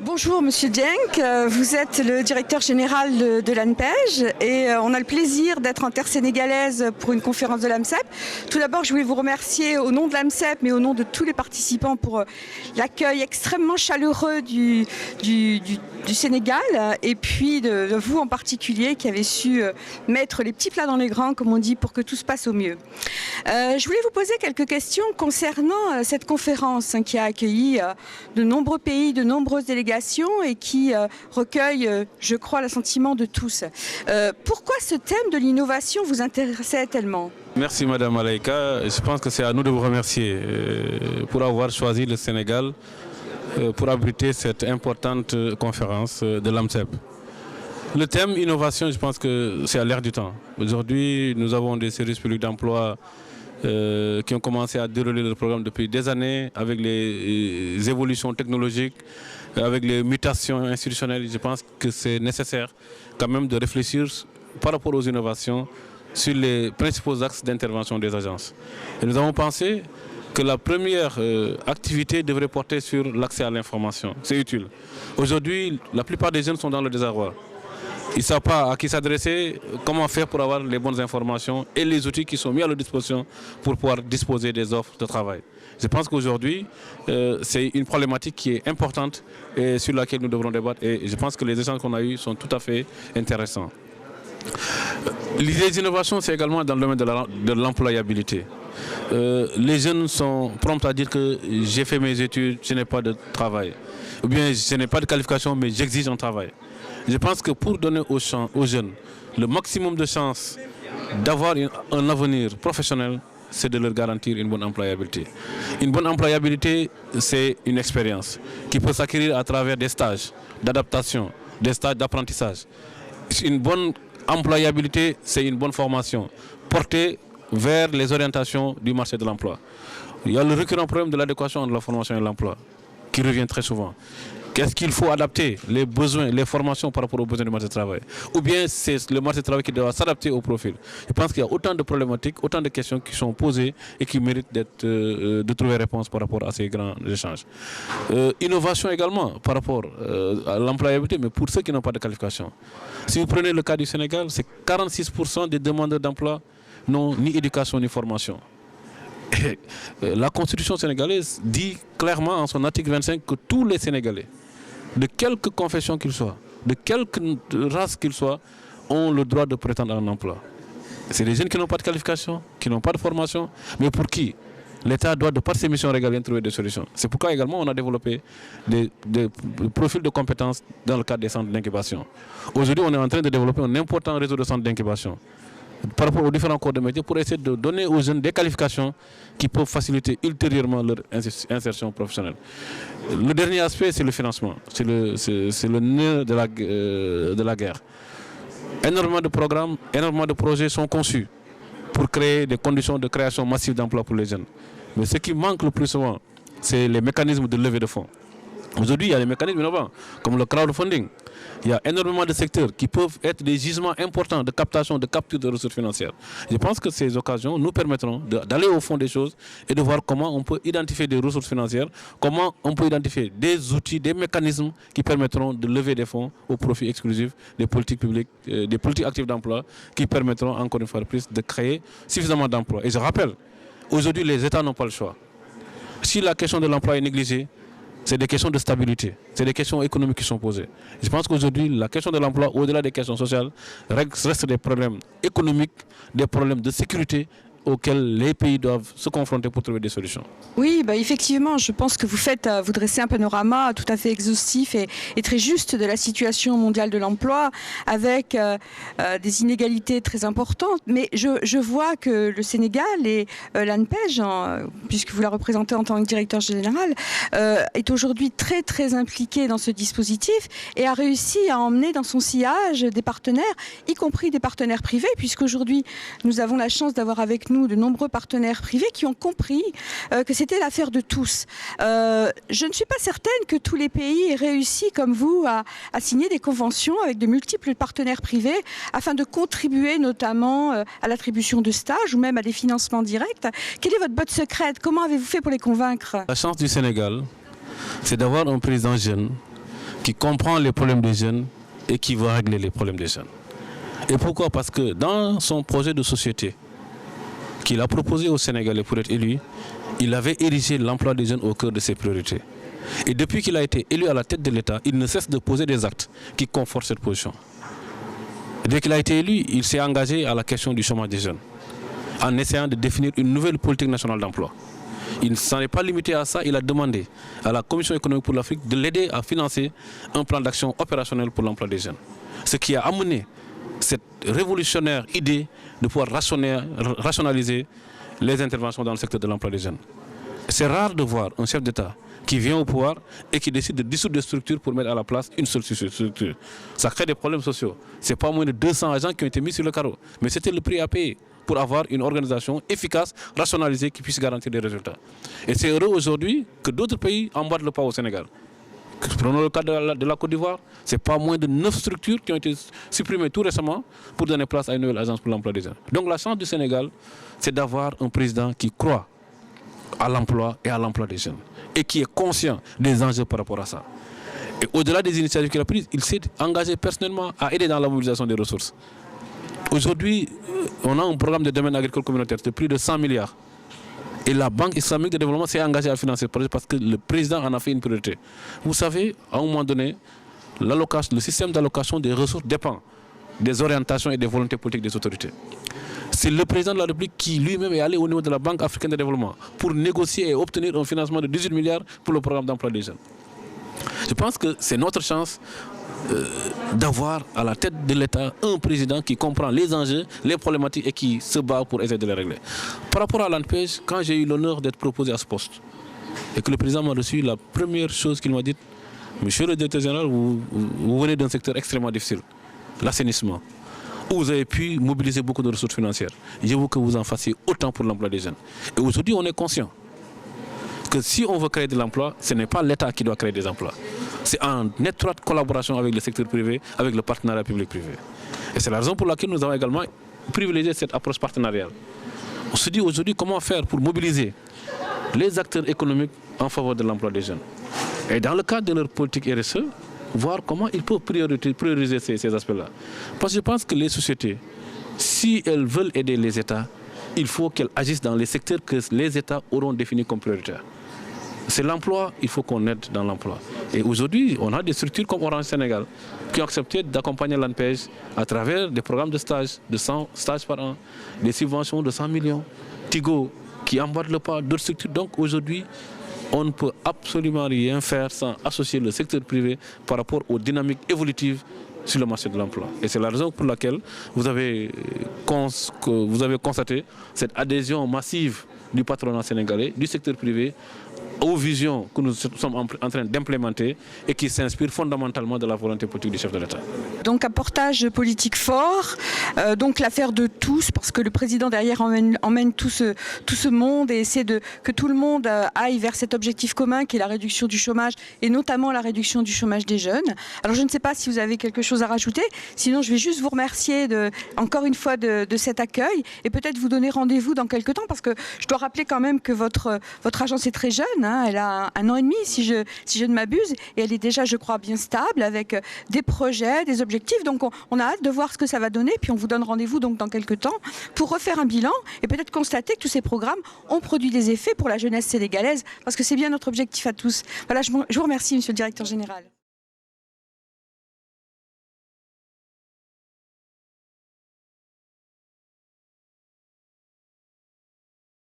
Bonjour Monsieur Dieng, vous êtes le directeur général de l'ANPEJ et on a le plaisir d'être en terre sénégalaise pour une conférence de l'AMCEP. Tout d'abord, je voulais vous remercier au nom de l'AMCEP mais au nom de tous les participants pour l'accueil extrêmement chaleureux du Sénégal et puis de vous en particulier qui avez su mettre les petits plats dans les grands, comme on dit, pour que tout se passe au mieux. Je voulais vous poser quelques questions concernant cette conférence qui a accueilli de nombreux pays, de nombreuses délégations et qui recueille, je crois, l'assentiment de tous. Pourquoi ce thème de l'innovation vous intéressait tellement ? Merci Madame Alaïka. Je pense que c'est à nous de vous remercier pour avoir choisi le Sénégal pour abriter cette importante conférence de l'AMCEP. Le thème innovation, je pense que c'est à l'air du temps. Aujourd'hui, nous avons des services publics d'emploi qui ont commencé à dérouler le programme depuis des années avec les évolutions technologiques, avec les mutations institutionnelles. Je pense que c'est nécessaire quand même de réfléchir par rapport aux innovations sur les principaux axes d'intervention des agences. Et nous avons pensé que la première activité devrait porter sur l'accès à l'information. C'est utile. Aujourd'hui, la plupart des jeunes sont dans le désarroi. Ils ne savent pas à qui s'adresser, comment faire pour avoir les bonnes informations et les outils qui sont mis à leur disposition pour pouvoir disposer des offres de travail. Je pense qu'aujourd'hui, c'est une problématique qui est importante et sur laquelle nous devrons débattre. Et je pense que les échanges qu'on a eus sont tout à fait intéressants. Les innovations, c'est également dans le domaine de l'employabilité. Les jeunes sont prompts à dire que j'ai fait mes études, je n'ai pas de travail. Ou bien je n'ai pas de qualification, mais j'exige un travail. Je pense que pour donner aux jeunes le maximum de chances d'avoir un avenir professionnel, c'est de leur garantir une bonne employabilité. Une bonne employabilité, c'est une expérience qui peut s'acquérir à travers des stages d'adaptation, des stages d'apprentissage. Une bonne employabilité, c'est une bonne formation portée vers les orientations du marché de l'emploi. Il y a le récurrent problème de l'adéquation entre la formation et l'emploi qui revient très souvent. Qu'est-ce qu'il faut adapter les besoins, les formations par rapport aux besoins du marché du travail? Ou bien c'est le marché du travail qui doit s'adapter au profil? Je pense qu'il y a autant de problématiques, autant de questions qui sont posées et qui méritent de trouver réponse par rapport à ces grands échanges. Innovation également par rapport à l'employabilité, mais pour ceux qui n'ont pas de qualification. Si vous prenez le cas du Sénégal, c'est 46% des demandeurs d'emploi n'ont ni éducation ni formation. La Constitution sénégalaise dit clairement en son article 25 que tous les Sénégalais, de quelque confession qu'ils soient, de quelque race qu'ils soient, ont le droit de prétendre à un emploi. C'est des jeunes qui n'ont pas de qualification, qui n'ont pas de formation, mais pour qui l'État doit, de par ses missions régaliennes, trouver des solutions. C'est pourquoi également on a développé des profils de compétences dans le cadre des centres d'incubation. Aujourd'hui, on est en train de développer un important réseau de centres d'incubation par rapport aux différents corps de métier pour essayer de donner aux jeunes des qualifications qui peuvent faciliter ultérieurement leur insertion professionnelle. Le dernier aspect, c'est le financement. C'est le nœud de la guerre. Énormément de programmes, énormément de projets sont conçus pour créer des conditions de création massive d'emplois pour les jeunes. Mais ce qui manque le plus souvent, c'est les mécanismes de levée de fonds. Aujourd'hui, il y a des mécanismes innovants, comme le crowdfunding. Il y a énormément de secteurs qui peuvent être des gisements importants de captation, de capture de ressources financières. Je pense que ces occasions nous permettront d'aller au fond des choses et de voir comment on peut identifier des ressources financières, comment on peut identifier des outils, des mécanismes qui permettront de lever des fonds au profit exclusif des politiques publiques, des politiques actives d'emploi, qui permettront encore une fois de plus de créer suffisamment d'emplois. Et je rappelle, aujourd'hui les États n'ont pas le choix. Si la question de l'emploi est négligée, c'est des questions de stabilité, c'est des questions économiques qui sont posées. Je pense qu'aujourd'hui, la question de l'emploi, au-delà des questions sociales, reste des problèmes économiques, des problèmes de sécurité auxquels les pays doivent se confronter pour trouver des solutions. Oui, effectivement, je pense que vous dressez un panorama tout à fait exhaustif et très juste de la situation mondiale de l'emploi, avec des inégalités très importantes. Mais je vois que le Sénégal et l'ANPEJ, puisque vous la représentez en tant que directeur général, est aujourd'hui très très impliqué dans ce dispositif et a réussi à emmener dans son sillage des partenaires, y compris des partenaires privés, puisqu'aujourd'hui nous avons la chance d'avoir avec nous de nombreux partenaires privés qui ont compris que c'était l'affaire de tous. Je ne suis pas certaine que tous les pays aient réussi, comme vous, à signer des conventions avec de multiples partenaires privés afin de contribuer notamment à l'attribution de stages ou même à des financements directs. Quelle est votre botte secrète? Comment avez-vous fait pour les convaincre? La chance du Sénégal, c'est d'avoir un président jeune qui comprend les problèmes des jeunes et qui va régler les problèmes des jeunes. Et pourquoi? Parce que dans son projet de société qu'il a proposé aux Sénégalais pour être élu, il avait érigé l'emploi des jeunes au cœur de ses priorités. Et depuis qu'il a été élu à la tête de l'État, il ne cesse de poser des actes qui confortent cette position. Dès qu'il a été élu, il s'est engagé à la question du chômage des jeunes, en essayant de définir une nouvelle politique nationale d'emploi. Il ne s'en est pas limité à ça, il a demandé à la Commission économique pour l'Afrique de l'aider à financer un plan d'action opérationnel pour l'emploi des jeunes. Ce qui a amené cette révolutionnaire idée de pouvoir rationaliser les interventions dans le secteur de l'emploi des jeunes. C'est rare de voir un chef d'État qui vient au pouvoir et qui décide de dissoudre des structures pour mettre à la place une seule structure. Ça crée des problèmes sociaux. Ce n'est pas moins de 200 agents qui ont été mis sur le carreau. Mais c'était le prix à payer pour avoir une organisation efficace, rationalisée, qui puisse garantir des résultats. Et c'est heureux aujourd'hui que d'autres pays emboîtent le pas au Sénégal. Prenons le cas de la Côte d'Ivoire, ce n'est pas moins de 9 structures qui ont été supprimées tout récemment pour donner place à une nouvelle agence pour l'emploi des jeunes. Donc la chance du Sénégal, c'est d'avoir un président qui croit à l'emploi et à l'emploi des jeunes et qui est conscient des enjeux par rapport à ça. Et au-delà des initiatives qu'il a prises, il s'est engagé personnellement à aider dans la mobilisation des ressources. Aujourd'hui, on a un programme de domaine agricole communautaire de plus de 100 milliards. Et la Banque islamique de développement s'est engagée à financer ce projet parce que le président en a fait une priorité. Vous savez, à un moment donné, le système d'allocation des ressources dépend des orientations et des volontés politiques des autorités. C'est le président de la République qui lui-même est allé au niveau de la Banque africaine de développement pour négocier et obtenir un financement de 18 milliards pour le programme d'emploi des jeunes. Je pense que c'est notre chance d'avoir à la tête de l'État un président qui comprend les enjeux, les problématiques et qui se bat pour essayer de les régler. Par rapport à l'ANPEJ, quand j'ai eu l'honneur d'être proposé à ce poste et que le président m'a reçu, la première chose qu'il m'a dit, monsieur le directeur général, vous venez d'un secteur extrêmement difficile, l'assainissement, où vous avez pu mobiliser beaucoup de ressources financières. Je veux que vous en fassiez autant pour l'emploi des jeunes. Et aujourd'hui, on est conscient que si on veut créer de l'emploi, ce n'est pas l'État qui doit créer des emplois. C'est en étroite collaboration avec le secteur privé, avec le partenariat public-privé. Et c'est la raison pour laquelle nous avons également privilégié cette approche partenariale. On se dit aujourd'hui comment faire pour mobiliser les acteurs économiques en faveur de l'emploi des jeunes. Et dans le cadre de leur politique RSE, voir comment ils peuvent prioriser ces aspects-là. Parce que je pense que les sociétés, si elles veulent aider les États, il faut qu'elles agissent dans les secteurs que les États auront définis comme prioritaires. C'est l'emploi, il faut qu'on aide dans l'emploi. Et aujourd'hui, on a des structures comme Orange Sénégal qui ont accepté d'accompagner l'ANPEJ à travers des programmes de stage, de 100 stages par an, des subventions de 100 millions, Tigo qui emboîte le pas, d'autres structures. Donc aujourd'hui, on ne peut absolument rien faire sans associer le secteur privé par rapport aux dynamiques évolutives sur le marché de l'emploi. Et c'est la raison pour laquelle vous avez constaté cette adhésion massive du patronat sénégalais, du secteur privé, aux visions que nous sommes en train d'implémenter et qui s'inspirent fondamentalement de la volonté politique du chef de l'État. Donc un portage politique fort, donc l'affaire de tous, parce que le président derrière emmène tout ce monde et essaie que tout le monde aille vers cet objectif commun qui est la réduction du chômage et notamment la réduction du chômage des jeunes. Alors je ne sais pas si vous avez quelque chose à rajouter, sinon je vais juste vous remercier encore une fois de cet accueil et peut-être vous donner rendez-vous dans quelques temps parce que je dois rappeler quand même que votre agence est très jeune. Elle a 1 an et demi, si je ne m'abuse, et elle est déjà, je crois, bien stable, avec des projets, des objectifs. Donc, on a hâte de voir ce que ça va donner, puis on vous donne rendez-vous donc dans quelques temps pour refaire un bilan et peut-être constater que tous ces programmes ont produit des effets pour la jeunesse sénégalaise, parce que c'est bien notre objectif à tous. Voilà, je vous remercie, Monsieur le Directeur Général.